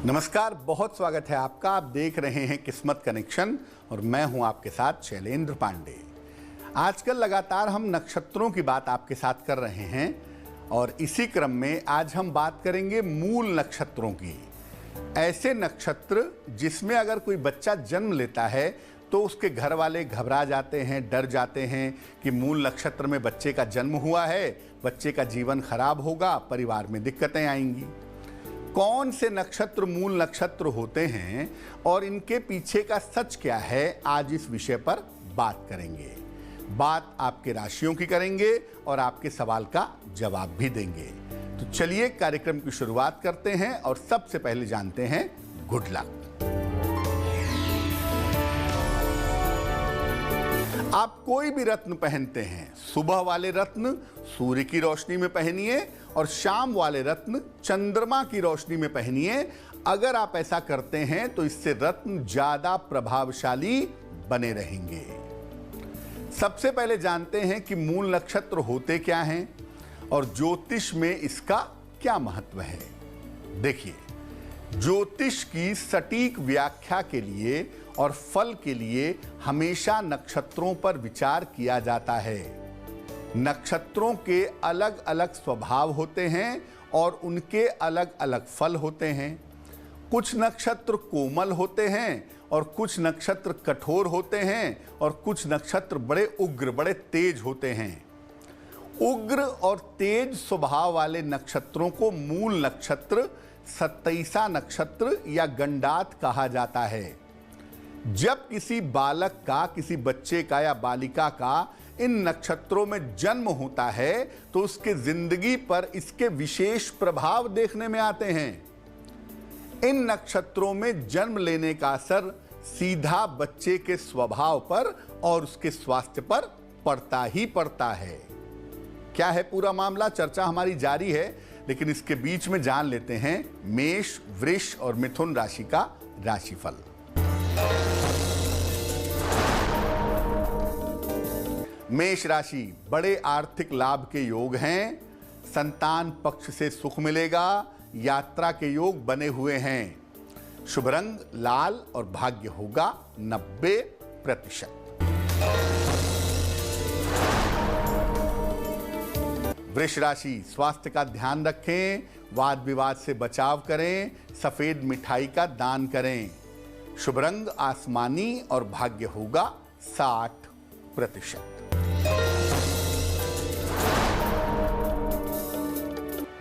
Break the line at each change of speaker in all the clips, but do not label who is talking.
नमस्कार, बहुत स्वागत है आपका। आप देख रहे हैं किस्मत कनेक्शन और मैं हूं आपके साथ शैलेंद्र पांडे। आजकल लगातार हम नक्षत्रों की बात आपके साथ कर रहे हैं और इसी क्रम में आज हम बात करेंगे मूल नक्षत्रों की। ऐसे नक्षत्र जिसमें अगर कोई बच्चा जन्म लेता है तो उसके घर वाले घबरा जाते हैं, डर जाते हैं कि मूल नक्षत्र में बच्चे का जन्म हुआ है, बच्चे का जीवन खराब होगा, परिवार में दिक्कतें आएंगी। कौन से नक्षत्र मूल नक्षत्र होते हैं और इनके पीछे का सच क्या है, आज इस विषय पर बात करेंगे। बात आपके राशियों की करेंगे और आपके सवाल का जवाब भी देंगे। तो चलिए कार्यक्रम की शुरुआत करते हैं और सबसे पहले जानते हैं गुड लक। आप कोई भी रत्न पहनते हैं, सुबह वाले रत्न सूर्य की रोशनी में पहनिए और शाम वाले रत्न चंद्रमा की रोशनी में पहनिए। अगर आप ऐसा करते हैं तो इससे रत्न ज्यादा प्रभावशाली बने रहेंगे। सबसे पहले जानते हैं कि मूल नक्षत्र होते क्या हैं और ज्योतिष में इसका क्या महत्व है। देखिए, ज्योतिष की सटीक व्याख्या के लिए और फल के लिए हमेशा नक्षत्रों पर विचार किया जाता है। नक्षत्रों के अलग अलग स्वभाव होते हैं और उनके अलग अलग फल होते हैं। कुछ नक्षत्र कोमल होते हैं और कुछ नक्षत्र कठोर होते हैं और कुछ नक्षत्र बड़े उग्र, बड़े तेज होते हैं। उग्र और तेज स्वभाव वाले नक्षत्रों को मूल नक्षत्र, सत्तईसा नक्षत्र या गंडात कहा जाता है। जब किसी बालक का, किसी बच्चे का या बालिका का इन नक्षत्रों में जन्म होता है तो उसके जिंदगी पर इसके विशेष प्रभाव देखने में आते हैं। इन नक्षत्रों में जन्म लेने का असर सीधा बच्चे के स्वभाव पर और उसके स्वास्थ्य पर पड़ता ही पड़ता है। क्या है पूरा मामला, चर्चा हमारी जारी है, लेकिन इसके बीच में जान लेते हैं मेष, वृष और मिथुन राशि का राशिफल। मेष राशि, बड़े आर्थिक लाभ के योग हैं। संतान पक्ष से सुख मिलेगा। यात्रा के योग बने हुए हैं। शुभ रंग लाल और भाग्य होगा 90%। वृष राशि, स्वास्थ्य का ध्यान रखें, वाद विवाद से बचाव करें, सफेद मिठाई का दान करें। शुभ रंग आसमानी और भाग्य होगा 60%।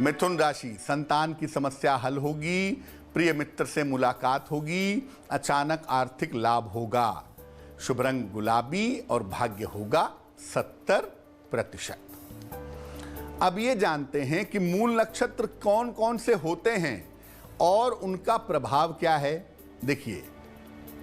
मिथुन राशि, संतान की समस्या हल होगी, प्रिय मित्र से मुलाकात होगी, अचानक आर्थिक लाभ होगा। शुभ रंग गुलाबी और भाग्य होगा 70%। अब ये जानते हैं कि मूल नक्षत्र कौन कौन से होते हैं और उनका प्रभाव क्या है। देखिए,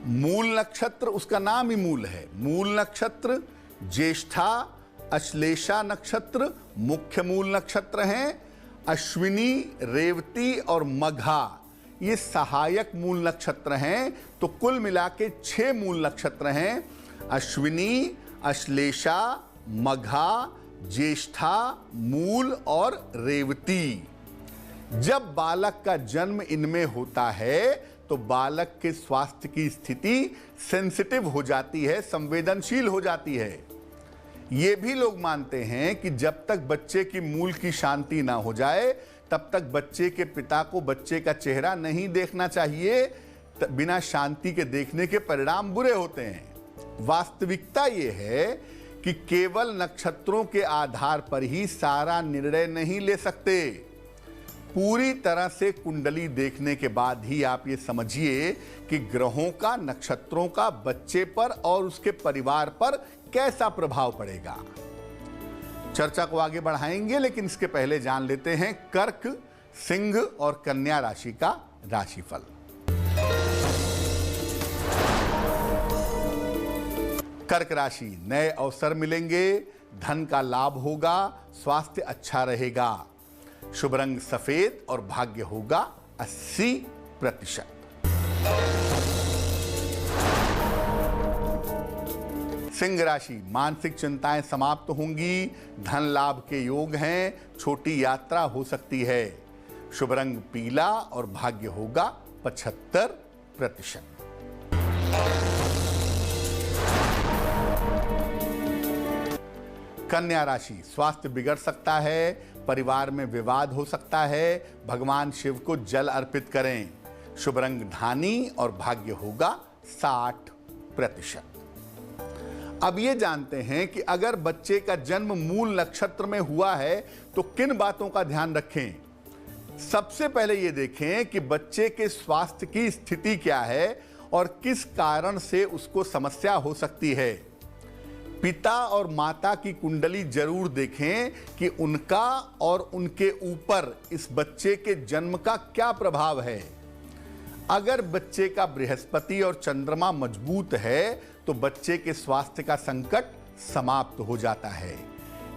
मूल नक्षत्र, उसका नाम ही मूल है। मूल नक्षत्र ज्येष्ठा, अश्लेषा नक्षत्र मुख्य मूल नक्षत्र हैं। अश्विनी, रेवती और मघा ये सहायक मूल नक्षत्र हैं। तो कुल मिला के 6 मूल नक्षत्र हैं। अश्विनी, अश्लेषा, मघा, ज्येष्ठा, मूल और रेवती। जब बालक का जन्म इनमें होता है तो बालक के स्वास्थ्य की स्थिति सेंसिटिव हो जाती है, संवेदनशील हो जाती है। ये भी लोग मानते हैं कि जब तक बच्चे की मूल की शांति ना हो जाए तब तक बच्चे के पिता को बच्चे का चेहरा नहीं देखना चाहिए। बिना शांति के देखने के परिणाम बुरे होते हैं। वास्तविकता ये है कि केवल नक्षत्रों के आधार पर ही सारा निर्णय नहीं ले सकते। पूरी तरह से कुंडली देखने के बाद ही आप ये समझिए कि ग्रहों का, नक्षत्रों का बच्चे पर और उसके परिवार पर कैसा प्रभाव पड़ेगा। चर्चा को आगे बढ़ाएंगे, लेकिन इसके पहले जान लेते हैं कर्क, सिंह और कन्या राशि का राशिफल। कर्क राशि, नए अवसर मिलेंगे, धन का लाभ होगा, स्वास्थ्य अच्छा रहेगा। शुभ रंग सफेद और भाग्य होगा 80%। सिंह राशि, मानसिक चिंताएं समाप्त होंगी, धन लाभ के योग हैं, छोटी यात्रा हो सकती है। शुभ रंग पीला और भाग्य होगा 75%। कन्या राशि, स्वास्थ्य बिगड़ सकता है, परिवार में विवाद हो सकता है, भगवान शिव को जल अर्पित करें। शुभ रंग धानी और भाग्य होगा 60%। अब ये जानते हैं कि अगर बच्चे का जन्म मूल नक्षत्र में हुआ है तो किन बातों का ध्यान रखें। सबसे पहले ये देखें कि बच्चे के स्वास्थ्य की स्थिति क्या है और किस कारण से उसको समस्या हो सकती है। पिता और माता की कुंडली जरूर देखें कि उनका और उनके ऊपर इस बच्चे के जन्म का क्या प्रभाव है। अगर बच्चे का बृहस्पति और चंद्रमा मजबूत है तो बच्चे के स्वास्थ्य का संकट समाप्त हो जाता है।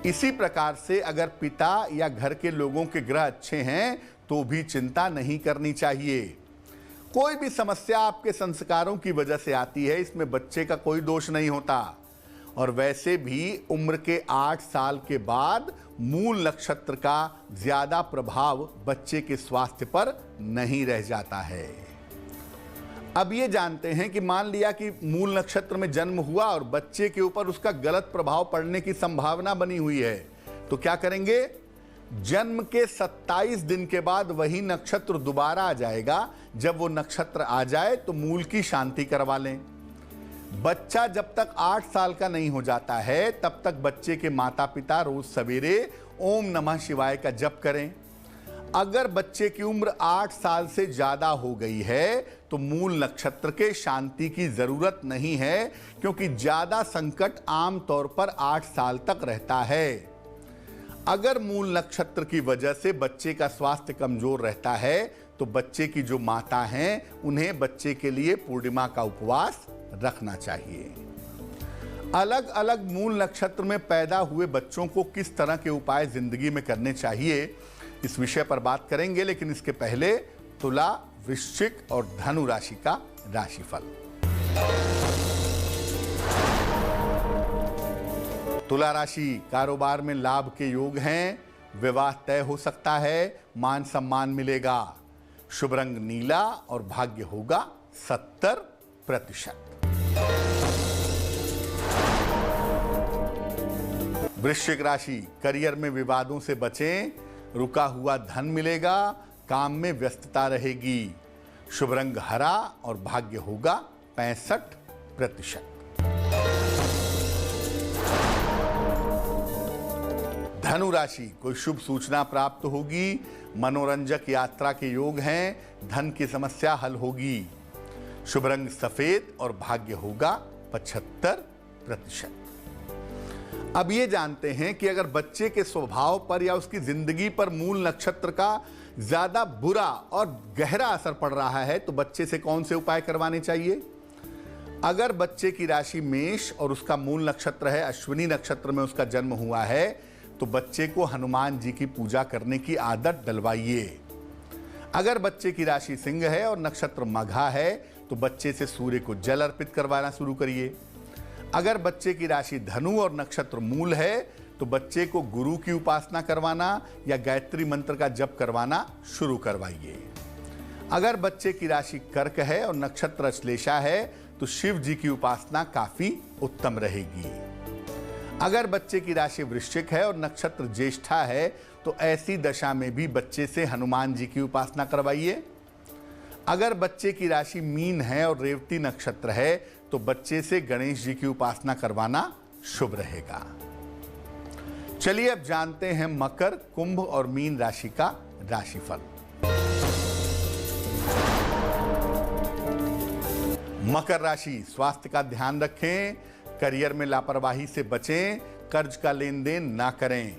इसी प्रकार से अगर पिता या घर के लोगों के ग्रह अच्छे हैं तो भी चिंता नहीं करनी चाहिए। कोई भी समस्या आपके संस्कारों की वजह से आती है, इसमें बच्चे का कोई दोष नहीं होता। और वैसे भी उम्र के 8 साल के बाद मूल नक्षत्र का ज्यादा प्रभाव बच्चे के स्वास्थ्य पर नहीं रह जाता है। अब ये जानते हैं कि मान लिया कि मूल नक्षत्र में जन्म हुआ और बच्चे के ऊपर उसका गलत प्रभाव पड़ने की संभावना बनी हुई है, तो क्या करेंगे। जन्म के 27 दिन के बाद वही नक्षत्र दोबारा आ जाएगा। जब वो नक्षत्र आ जाए तो मूल की शांति करवा लें। बच्चा जब तक 8 साल का नहीं हो जाता है तब तक बच्चे के माता पिता रोज सवेरे ओम नमः शिवाय का जप करें। अगर बच्चे की उम्र 8 साल से ज्यादा हो गई है तो मूल नक्षत्र के शांति की जरूरत नहीं है, क्योंकि ज्यादा संकट आमतौर पर 8 साल तक रहता है। अगर मूल नक्षत्र की वजह से बच्चे का स्वास्थ्य कमजोर रहता है तो बच्चे की जो माता हैं उन्हें बच्चे के लिए पूर्णिमा का उपवास रखना चाहिए। अलग अलग मूल नक्षत्र में पैदा हुए बच्चों को किस तरह के उपाय जिंदगी में करने चाहिए, इस विषय पर बात करेंगे, लेकिन इसके पहले तुला, वृश्चिक और धनु राशि का राशिफल। तुला राशि, कारोबार में लाभ के योग हैं, विवाह तय हो सकता है, मान सम्मान मिलेगा। शुभ रंग नीला और भाग्य होगा 70%। वृश्चिक राशि, करियर में विवादों से बचें, रुका हुआ धन मिलेगा, काम में व्यस्तता रहेगी। शुभ रंग हरा और भाग्य होगा 65%। धनु राशि, कोई शुभ सूचना प्राप्त होगी, मनोरंजक यात्रा के योग हैं, धन की समस्या हल होगी। शुभ रंग सफेद और भाग्य होगा 75%। अब ये जानते हैं कि अगर बच्चे के स्वभाव पर या उसकी जिंदगी पर मूल नक्षत्र का ज्यादा बुरा और गहरा असर पड़ रहा है तो बच्चे से कौन से उपाय करवाने चाहिए। अगर बच्चे की राशि मेष और उसका मूल नक्षत्र है अश्विनी नक्षत्र में उसका जन्म हुआ है तो बच्चे को हनुमान जी की पूजा करने की आदत डलवाइए। अगर बच्चे की राशि सिंह है और नक्षत्र मघा है तो बच्चे से सूर्य को जल अर्पित करवाना शुरू करिए। अगर बच्चे की राशि धनु और नक्षत्र मूल है तो बच्चे को गुरु की उपासना करवाना या गायत्री मंत्र का जप करवाना शुरू करवाइए। अगर बच्चे की राशि कर्क है और नक्षत्र अश्लेषा है तो शिव जी की उपासना काफी उत्तम रहेगी। अगर बच्चे की राशि वृश्चिक है और नक्षत्र ज्येष्ठा है तो ऐसी दशा में भी बच्चे से हनुमान जी की उपासना करवाइए। अगर बच्चे की राशि मीन है और रेवती नक्षत्र है तो बच्चे से गणेश जी की उपासना करवाना शुभ रहेगा। चलिए अब जानते हैं मकर, कुंभ और मीन राशि का राशिफल। मकर राशि, स्वास्थ्य का ध्यान रखें, करियर में लापरवाही से बचें, कर्ज का लेन देन ना करें।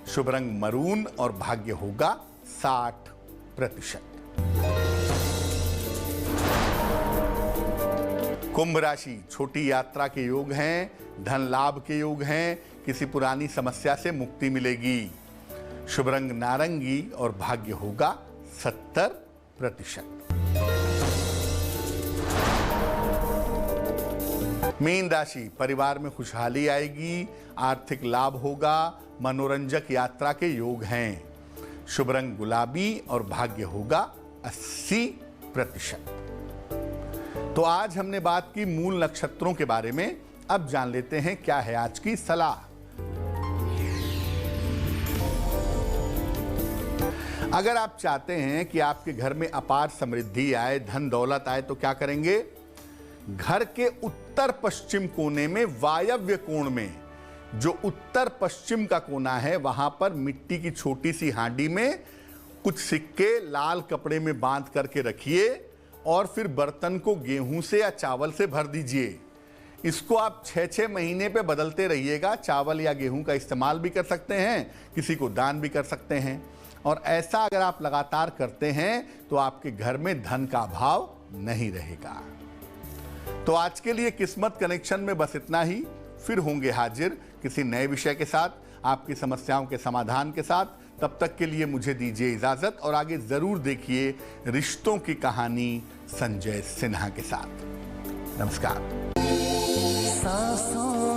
शुभ रंग मरून और भाग्य होगा 60%। कुंभ राशि, छोटी यात्रा के योग हैं, धन लाभ के योग हैं, किसी पुरानी समस्या से मुक्ति मिलेगी। शुभ रंग नारंगी और भाग्य होगा 70%। मीन राशि, परिवार में खुशहाली आएगी, आर्थिक लाभ होगा, मनोरंजक यात्रा के योग हैं। शुभ रंग गुलाबी और भाग्य होगा 80%। तो आज हमने बात की मूल नक्षत्रों के बारे में। अब जान लेते हैं क्या है आज की सलाह। अगर आप चाहते हैं कि आपके घर में अपार समृद्धि आए, धन दौलत आए, तो क्या करेंगे? घर के उत्तर पश्चिम कोने में वायव्य कोण में, जो उत्तर पश्चिम का कोना है, वहां पर मिट्टी की छोटी सी हांडी में कुछ सिक्के लाल कपड़े में बांध करके रखिए और फिर बर्तन को गेहूं से या चावल से भर दीजिए। इसको आप 6-6 महीने पे बदलते रहिएगा। चावल या गेहूं का इस्तेमाल भी कर सकते हैं, किसी को दान भी कर सकते हैं। और ऐसा अगर आप लगातार करते हैं तो आपके घर में धन का अभाव नहीं रहेगा। तो आज के लिए किस्मत कनेक्शन में बस इतना ही। फिर होंगे हाजिर किसी नए विषय के साथ, आपकी समस्याओं के समाधान के साथ। तब तक के लिए मुझे दीजिए इजाजत और आगे जरूर देखिए रिश्तों की कहानी संजय सिन्हा के साथ। नमस्कार।